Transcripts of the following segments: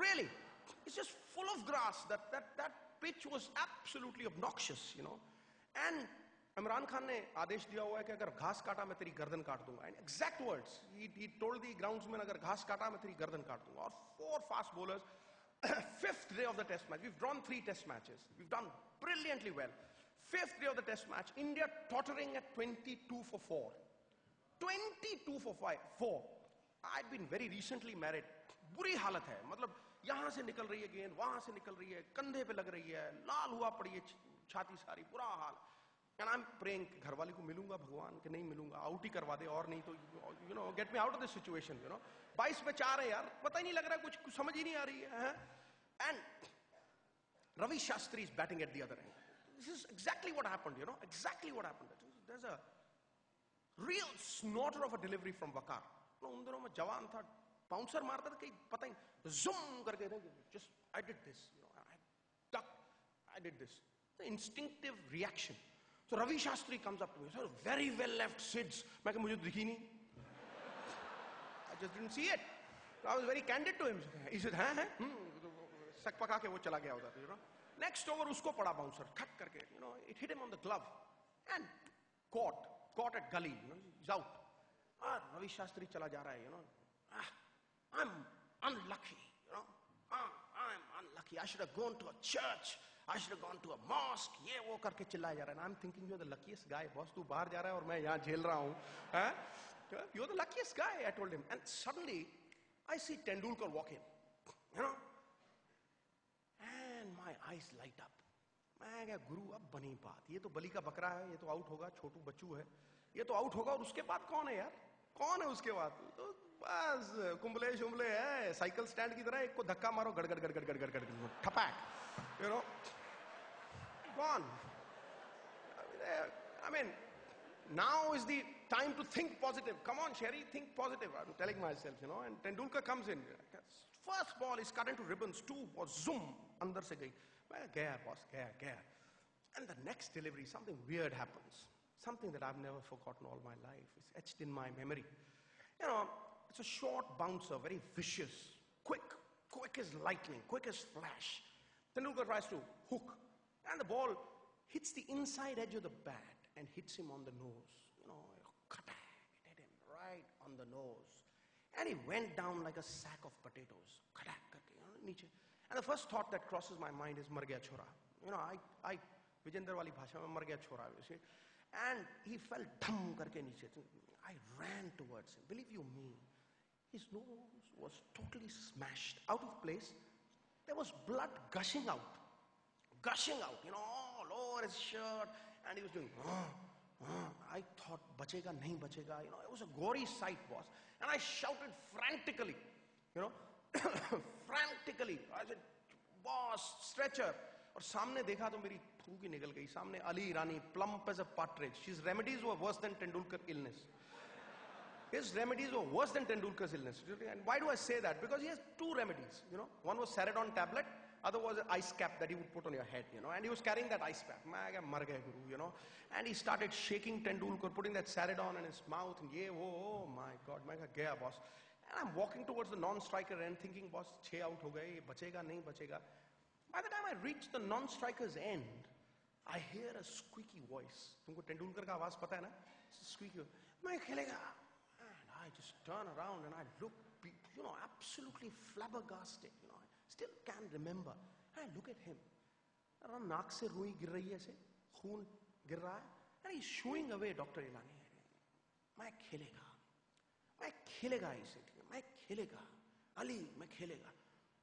Really, it's just full of grass. That pitch was absolutely obnoxious, you know. And Imran Khan ने आदेश दिया हुआ है कि अगर घास काटा मैं तेरी गर्दन काट दूंगा. And exact words, he told the groundsman, अगर घास काटा मैं तेरी गर्दन काट दूंगा. और 4 fast bowlers. 5th day of the test match. We've drawn 3 test matches. We've done brilliantly well. 5th day of the test match. India tottering at 22 for 4. 22 for 4. I'd been very recently married. बुरी हालत है. मतलब यहाँ से निकल रही है गेंद, वहाँ से निकल रही है, कंधे पे लग रही है, लाल हुआ पड़ी है छाती सारी, बुरा हाल. And I'm praying घर वाली को मिलूंगा भगवान के नहीं मिलूंगा, आउट ही करवा दे और नहीं तो you know get me out of this situation, you know. 22 पे 4 है यार, पता ही नहीं लग रहा है, कुछ समझ ही नहीं आ रही है. And Ravi Shastri is batting at the other end. This is exactly what happened, you know, exactly what happened. There's a real snorter of a delivery from Wakar. उन दिनों में जवान था, बाउंसर मारता था कहीं पता ही zoom करके just I did this, you know, I ducked, I did this. The instinctive reaction. So Ravi Shastri comes up to me, sir, very well left Sids. मैं कहा मुझे दिखी नहीं. I just didn't see it. So I was very candid to him. He said, हैं? सक पका के वो चला गया उधर, you know. Next over उसको पड़ा bouncer, खट करके, you know, it hit him on the glove and caught at gully, you know, he's out. Ravi Shastri चला जा रहा है, you know. I'm unlucky, you know. I'm unlucky. I should have gone to a church. I should have gone to a mosque. ये वो करके चिल्लाया जा रहा है. And I'm thinking you're the luckiest guy. Boss, तू बाहर जा रहा है और मैं यहाँ झेल रहा हूँ. You're the luckiest guy, I told him. And suddenly, I see Tendulkar walk in, you know. And my eyes light up. मैं क्या गुरु अब बनी बात. ये तो बलि का बकरा है. ये तो आउट होगा. छोटू बच्चू है. ये तो आउट होगा और उसके बाद कौन है यार? कौन है उसके बाद? तो बस कुंबले शुंबले है. साइकिल स्टैंड की तरह एक को धक्का मारो गड़ गड़ गड़ गड़ गड़ गड़ गड़ ठपैक. You know, gone. I mean, now is the time to think positive. Come on, Sherry, think positive. I'm telling myself, you know. And Tendulkar comes in. First ball is cut into ribbons. 2 was zoom. अंदर से गई. गया boss, गया. And the next delivery, something weird happens. Something that I've never forgotten all my life. It's etched in my memory. You know, it's a short bouncer, very vicious, quick as lightning, quick as flash. Tendulkar tries to hook, and the ball hits the inside edge of the bat and hits him on the nose. You know, it hit him right on the nose. And he went down like a sack of potatoes. And the first thought that crosses my mind is, mar gaya chora. You know, I Vijender wali bhasha mein mar gaya chora, you see. And he fell dham karke niche. I ran towards him. Believe you me, his nose was totally smashed, out of place. There was blood gushing out, you know, all over his shirt. And he was doing, I thought, bachega, nahi bachega. You know, it was a gory sight, boss. And I shouted frantically, you know, frantically. I said, boss, stretcher. और सामने देखा तो मेरी थूक ही निकल गई. सामने अली ईरानी, plump as a partridge. His remedies were worse than Tendulkar illness. His remedies were worse than Tendulkar's illness. And why do I say that? Because he has 2 remedies, you know. One was Saradon tablet, other was an ice cap that he would put on your head, you know. And he was carrying that ice cap. Mar gaya guru, you know. And he started shaking Tendulkar, putting that Saradon in his mouth. And oh my God, gaya boss. And I'm walking towards the non-striker end thinking, boss, 6 out ho gaye, bachega, nahi bachega. By the time I reach the non-striker's end, I hear a squeaky voice. तुमको Tendulkar का आवाज पता है ना? Squeaky. मैं खेलेगा. And I just turn around and I look, you know, absolutely flabbergasted. You know, I still can't remember. And I look at him. नाक से रुई गिर रही है ऐसे, खून गिर रहा है. And he's shooing away, Dr. Ilani. मैं खेलेगा इसे. मैं खेलेगा. Ali, मैं खेलेगा.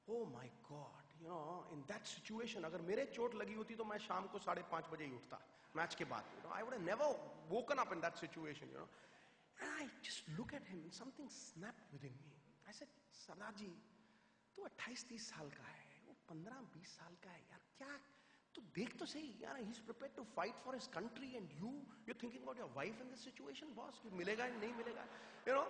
Oh my God, you know, in that situation, अगर मेरे चोट लगी होती तो मैं शाम को 5:30 बजे ही उठता मैच के बाद. You know, I would have never woken up in that situation, you know. And I just look at him and something snapped within me. I said, सरदार जी, तू 28-30 साल का है, वो 15-20 साल का है यार, क्या तू देख तो सही यार. He's prepared to fight for his country and you're thinking about your wife in this situation, boss. कि मिलेगा या नहीं मिलेगा, you know.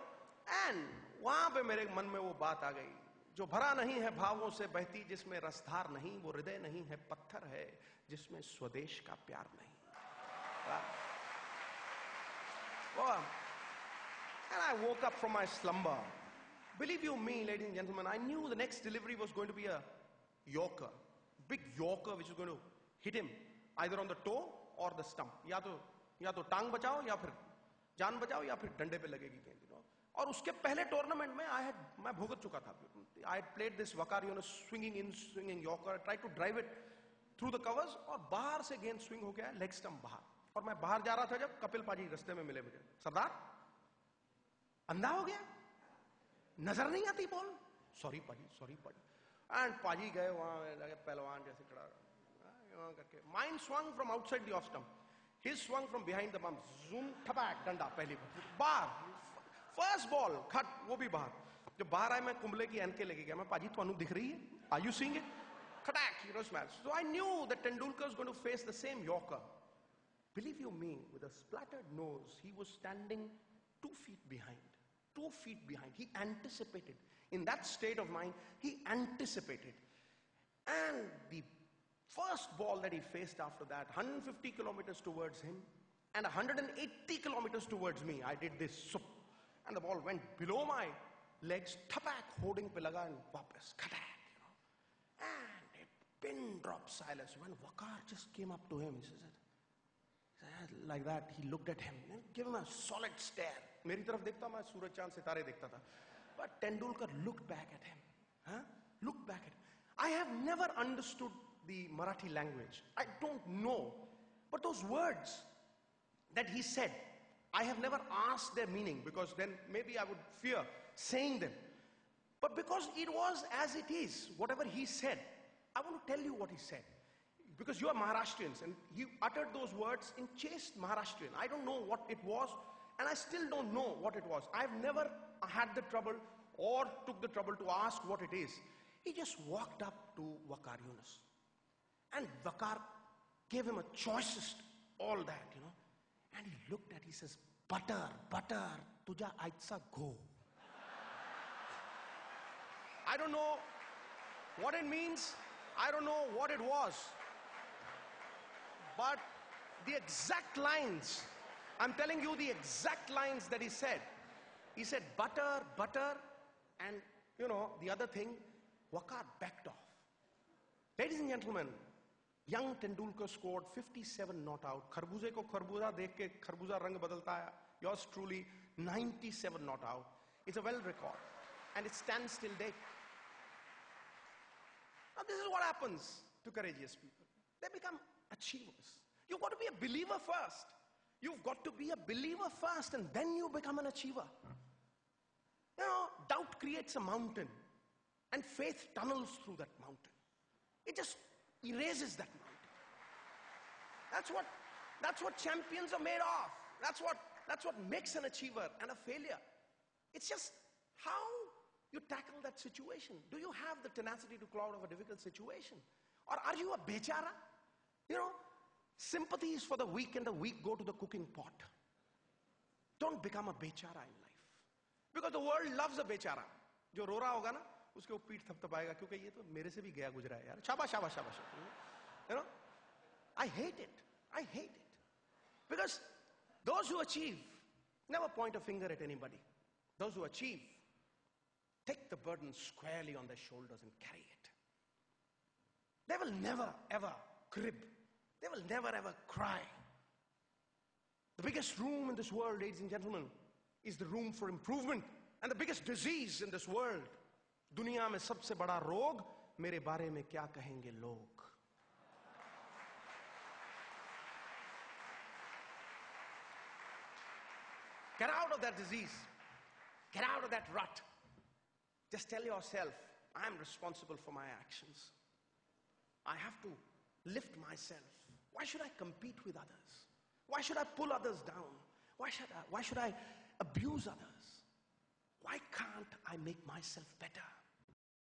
And वहां पे मेरे मन में वो बात आ गई, जो भरा नहीं है भावों से बहती, जिसमें रसधार नहीं, वो हृदय नहीं है, पत्थर है, जिसमें स्वदेश का प्यार नहीं. And I woke up from my slumber, Believe you me, ladies and gentlemen, I knew the next delivery was going to be a yorker. Big yorker which is going to hit him either on the toe or the stump. या तो टांग बचाओ या फिर जान बचाओ या फिर डंडे पे लगेगी गेंद. और उसके पहले टूर्नामेंट में मैं भुगत चुका था. I had played this Wakar, swinging in, swinging yorker, tried to drive it through the covers और बाहर से गेंद swing हो गया, leg stump बाहर. और मैं बाहर जा रहा था जब कपिल पाजी रास्ते में मिले मुझे. सरदार अंधा हो गया, नजर नहीं आती बॉल. सॉरी पाजी. एंड पाजी गए वहां पहलवान जैसे खड़ा करके. Mine swung from outside the off stump, his swung from behind the bump. Zoom, ठपाक, डंडा पहली बार. फर्स्ट बॉल खट, वो भी बाहर. जब बाहर आए मैं कुंबले की एन के लेके गया. मैं पाजी ਤੁਹਾਨੂੰ दिख रही है? Are you seeing it? Khatak, smash. So I knew that Tendulkar is going to face the same yorker. Believe you me, with a splattered nose, he was standing 2 feet behind. 2 feet behind. He anticipated. In that state of mind, he anticipated. And the first ball that he faced after that, 150 kilometers towards him and 180 kilometers towards me, I did this. And the ball went below my legs, tapak, holding pe laga and wapas, khatak, And a pin drop silence. When Wakar just came up to him, he said, like that, he looked at him and gave him a solid stare. मेरी तरफ देखता, मैं सूरज चांद सितारे देखता था. But Tendulkar looked back at him. Looked back at him. I have never understood the Marathi language. I don't know. But those words that he said, I have never asked their meaning because then maybe I would fear saying them. But because it was as it is, whatever he said, I want to tell you what he said. Because you are Maharashtrians and he uttered those words in chaste Maharashtrian. I don't know what it was and I still don't know what it was. I've never had the trouble or took the trouble to ask what it is. He just walked up to Wakar Yunus. And Wakar gave him a choicest, all that, And he looked at, he says, butter, tuja aitsa go. I don't know what it means. I don't know what it was. But the exact lines, I'm telling you the exact lines that he said. He said, butter, and, the other thing, Wakar backed off. Ladies and gentlemen, young Tendulkar scored 57 not out. Kharbooze ko kharbuza dekh ke kharbuza rang badalta hai. Yours truly, 97 not out. It's a world record. And it stands till date. Now this is what happens to courageous people. They become achievers. You've got to be a believer first. You've got to be a believer first and then you become an achiever. Doubt creates a mountain and faith tunnels through that mountain. It just erases that mountain. That's what champions are made of. That's what makes an achiever and a failure. It's just how you tackle that situation. Do you have the tenacity to claw out of a difficult situation? Or are you a bechara? Sympathy is for the weak and the weak go to the cooking pot. Don't become a bechara in life. Because the world loves a bechara. जो रो रहा होगा ना, उसके वो पीठ थपथपाएगा क्योंकि ये तो मेरे से भी गया गुजरा है यार. शाबाश. I hate it. Because those who achieve never point a finger at anybody. Those who achieve take the burden squarely on their shoulders and carry it. They will never ever crib. They will never ever cry. The biggest room in this world, ladies and gentlemen, is the room for improvement. And the biggest disease in this world, दुनिया में सबसे बड़ा रोग, मेरे बारे में क्या कहेंगे लोग. Get out of that disease. Get out of that rut. Just tell yourself, I'm responsible for my actions. I have to lift myself. Why should I compete with others? Why should I pull others down? Why should I abuse others? Why can't I make myself better?